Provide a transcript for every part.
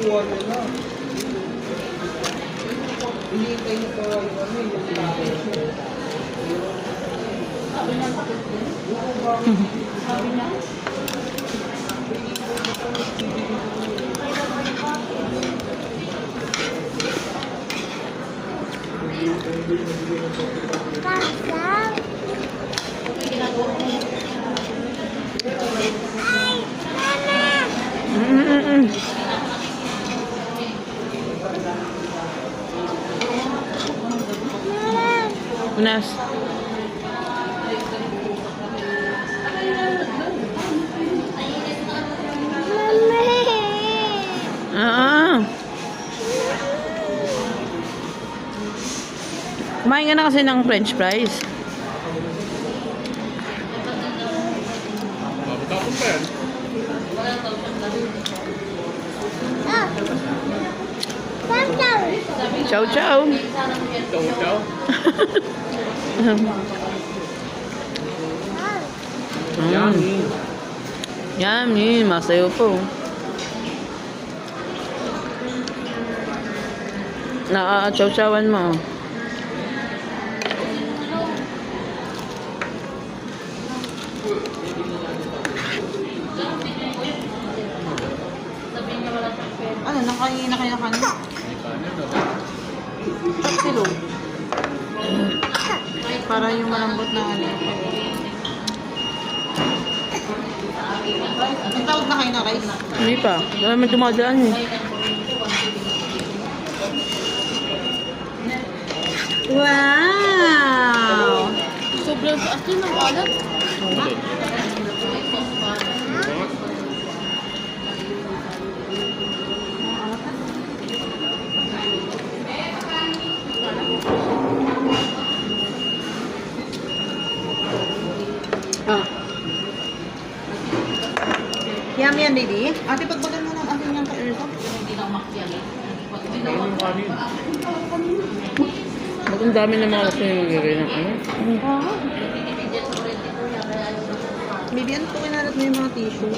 kuha niya na. Hinihintay niya pa yung ano, yung Sabi niya, bakit din? Sabi niya. Unas. Ah. Kumain ka na kasi ng french fries. Tapos pa yan. Chow chow. Chow-chow. Yummy. Yummy. Masayo po. Chow-chowan mo. Ano, nakain na kayo ng kanin? Silog. Para yung malambot na ano. Ang tawag na kayo na rice? Hindi pa. Wala naman dumadaan eh. Wow! Sobrang taas din ng alat. Ah. Yummy yan, baby. Ate, pagbagan mo ng akin yung ka-Erso. Ano yung kanin? Ba't ang dami ng mga kasi yung magigay ng ano? Baby, ano po kinalat mo yung mga tissue?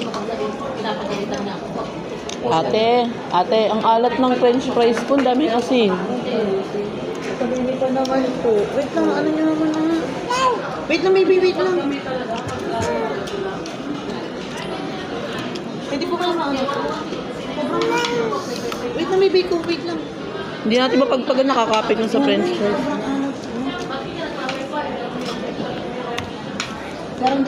Ate, ang alat ng french fries po, ang daming asin. Pabili pa naman po. Wait lang, ano nyo naman na? Wait lang, baby, wait lang. Pwede po kayo maano po? Wait lang, baby ko, wait lang. Hindi natin mapagpagan nakakapit ng sa french fries. Parang